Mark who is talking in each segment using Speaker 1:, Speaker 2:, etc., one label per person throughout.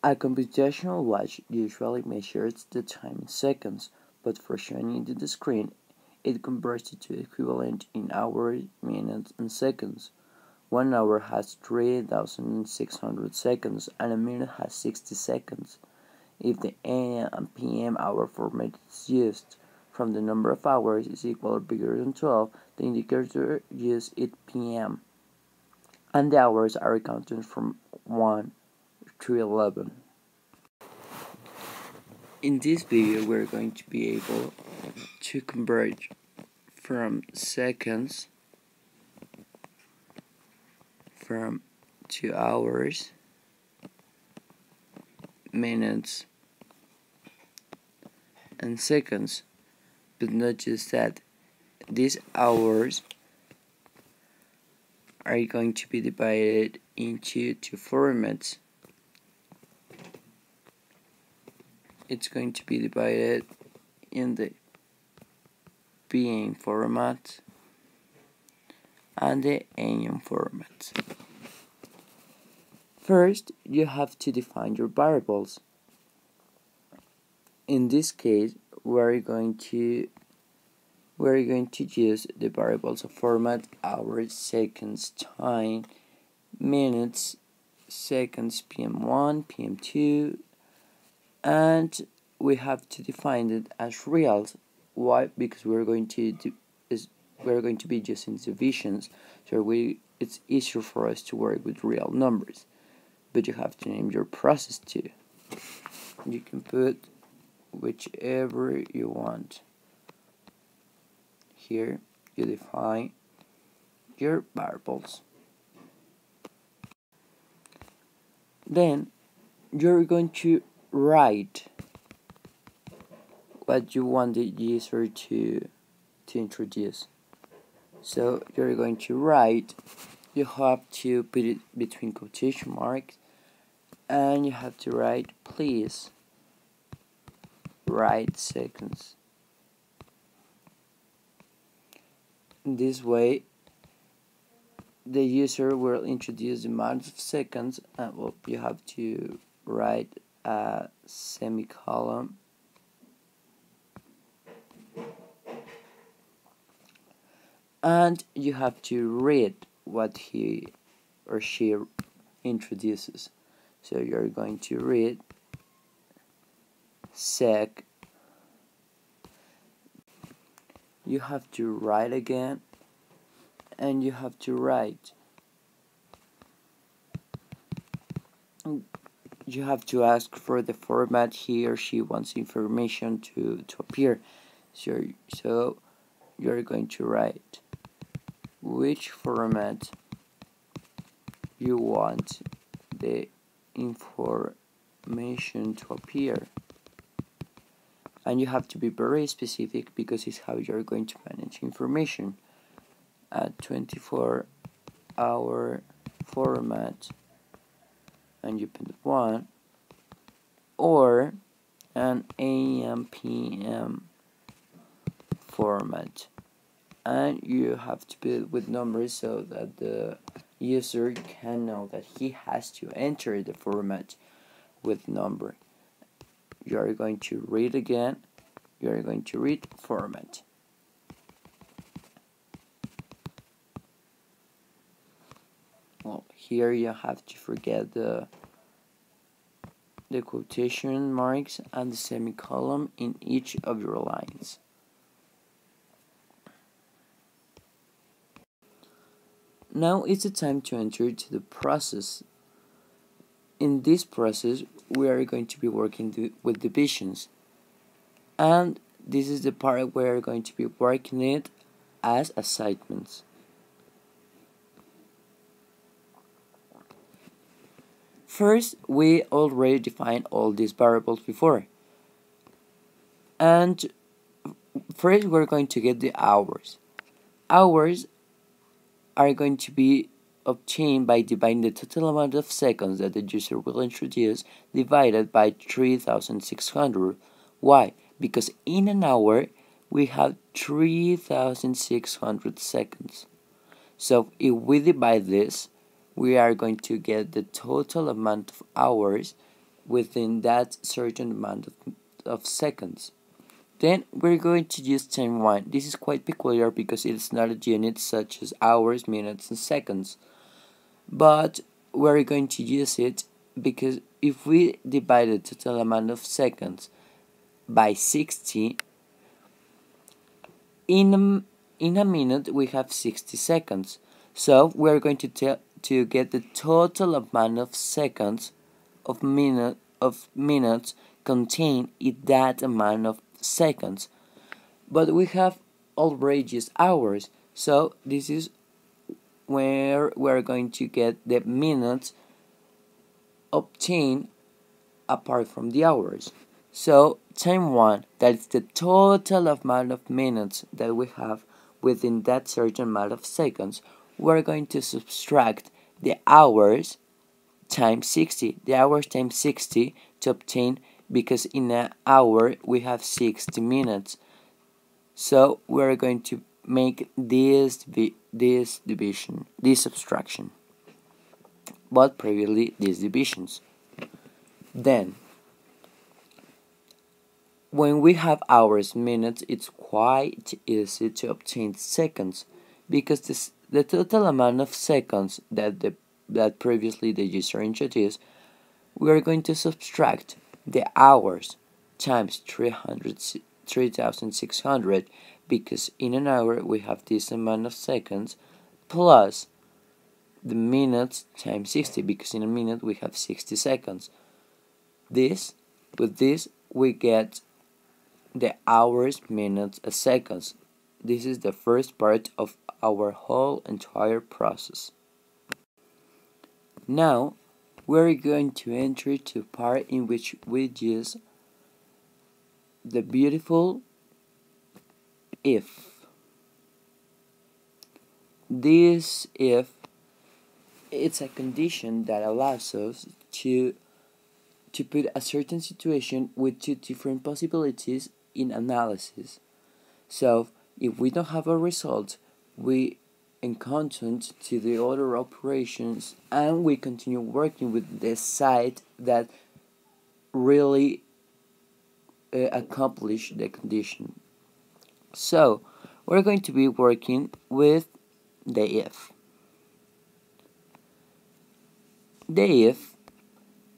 Speaker 1: A computational watch usually measures the time in seconds, but for showing it in the screen, it converts it to equivalent in hours, minutes, and seconds. 1 hour has 3,600 seconds, and a minute has 60 seconds. If the AM and PM hour format is used from the number of hours is equal or bigger than 12, the indicator uses it PM, and the hours are counted from 1 to 11. In this video, we're going to be able to convert from seconds to hours, minutes, and seconds. But not just that, these hours are going to be divided into two formats. It's going to be divided in the PM format and the AM format. First, you have to define your variables. In this case, we're going to use the variables of format: hours, seconds, time, minutes, seconds, PM1, PM2, and we have to define it as reals. Why? Because we're going to be using divisions, so it's easier for us to work with real numbers. But you have to name your process too. You can put whichever you want. Here you define your variables. Then you're going to write what you want the user to introduce. So you're going to write, you have to put it between quotation marks, and you have to write, please write seconds. This way, the user will introduce the amount of seconds, and you have to write a semicolon, and you have to read what he or she introduces. So you're going to read sec. You have to write again, and you have to write. You have to ask for the format he or she wants information to appear. So you're going to write which format you want the information to appear. And you have to be very specific, because it's how you're going to manage information. A 24-hour format, and you put 1, or an AM PM format, and you have to put it with numbers so that the user can know that he has to enter the format with number. You are going to read again. You are going to read format. Well, here you have to forget the quotation marks and the semicolon in each of your lines. Now it's the time to enter to the process. In this process, we are going to be working with divisions, and this is the part where we're going to be working it as assignments. First, we already defined all these variables before, and first we're going to get the hours. Hours are going to be obtained by dividing the total amount of seconds that the user will introduce divided by 3,600. Why? Because in an hour we have 3,600 seconds. So if we divide this, we are going to get the total amount of hours within that certain amount of seconds. Then we're going to use time 1. This is quite peculiar because it's not a unit such as hours, minutes, and seconds. But we're going to use it because if we divide the total amount of seconds by 60, in a minute we have 60 seconds. So we're going to get the total amount of seconds of minutes contained in that amount of seconds. But we have already used hours, so this is where we're going to get the minutes obtained apart from the hours. So time 1, that is the total amount of minutes that we have within that certain amount of seconds, we're going to subtract the hours times 60. The hours times 60 to obtain, because in an hour we have 60 minutes. So we're going to make this division, this subtraction, but previously these divisions. Then when we have hours, minutes, it's quite easy to obtain seconds, because the total amount of seconds that previously the user introduced, we are going to subtract the hours times 3,600, because in an hour we have this amount of seconds, plus the minutes times 60, because in a minute we have 60 seconds. With this we get the hours, minutes, and seconds. This is the first part of our whole entire process. Now we're going to enter to part in which we use the beautiful if. This if, it's a condition that allows us to put a certain situation with two different possibilities in analysis. So if we don't have a result, we encounter to the other operations and we continue working with the side that really accomplish the condition. So we're going to be working with the if. The if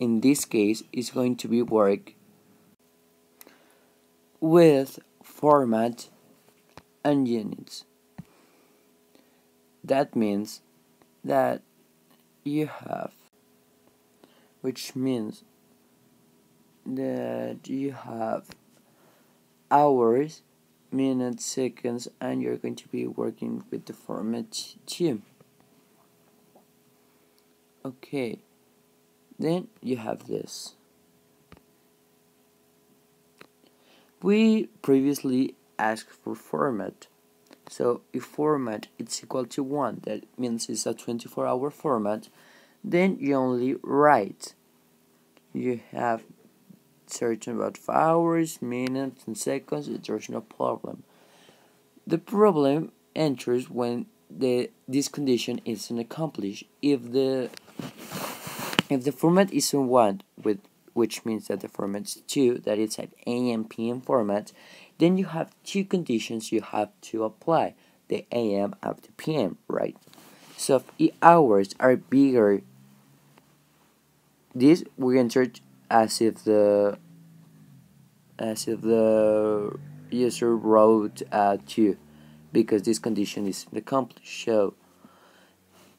Speaker 1: in this case is going to be work with format and units. That means that you have, which means that you have hours, minutes, seconds, and you're going to be working with the format too. Okay, then you have this. We previously asked for format. So if format is equal to 1, that means it's a 24-hour format, then you only write. You have certain amount of hours, minutes, and seconds, there's no problem. The problem enters when this condition isn't accomplished. If the format isn't 1, which means that the format is 2, that it's an AM PM format, then you have two conditions you have to apply, the AM and the PM, right? So if hours are bigger, this we entered as if the user wrote 2, because this condition isn't accomplished. So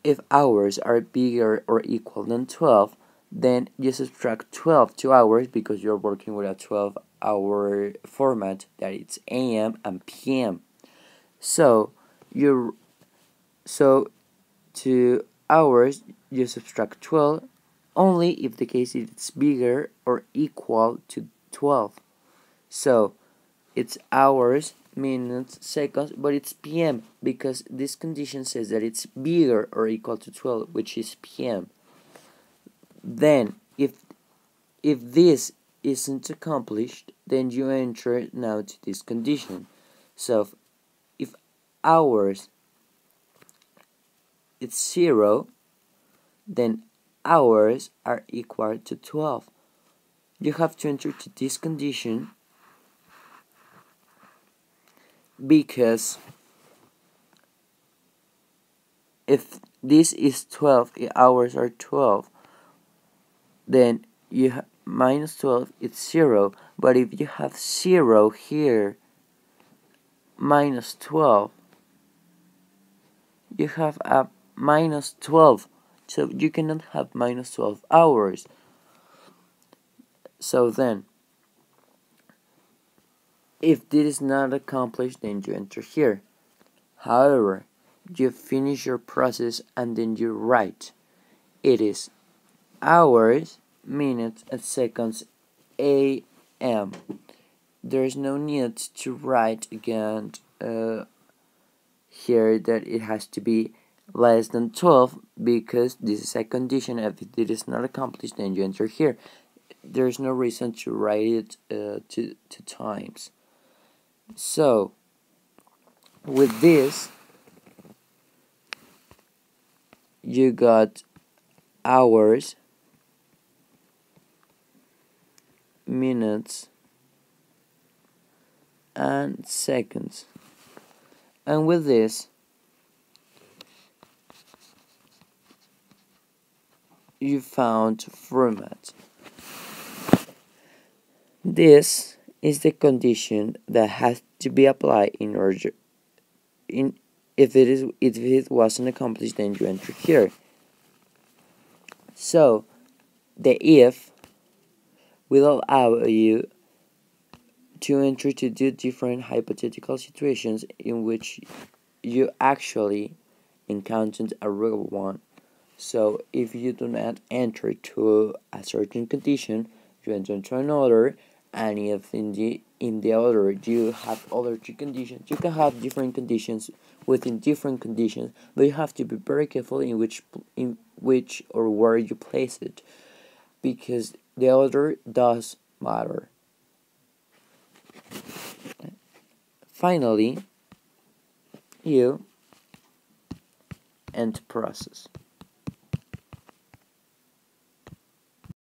Speaker 1: if hours are bigger or equal than 12, then you subtract 12 to hours, because you're working with a 12-hour format that it's AM and PM. So to hours you subtract 12 only if the case is bigger or equal to 12. So it's hours, minutes, seconds, but it's PM, because this condition says that it's bigger or equal to 12, which is PM. Then if this isn't accomplished, then you enter now to this condition. So if hours it's 0, then hours are equal to 12. you have to enter to this condition, because if this is 12, the hours are 12, then you minus 12 it's 0. But if you have 0 here, minus 12, you have a minus 12, so you cannot have minus 12 hours. So then, if this is not accomplished, then you enter here. However, you finish your process and then you write. It is hours, minutes, and seconds AM. There is no need to write again here that it has to be less than 12, because this is a condition. If it is not accomplished, then you enter here. There's no reason to write it two times. So with this, you got hours, minutes, and seconds. And with this, you found format. This is the condition that has to be applied in order if it wasn't accomplished, then you enter here. So the if will allow you to enter to two different hypothetical situations in which you actually encountered a real one. So if you do not enter to a certain condition, you enter to another, and if in the other you have other two conditions, you can have different conditions within different conditions, but you have to be very careful in which or where you place it, because the order does matter. Finally, you end process.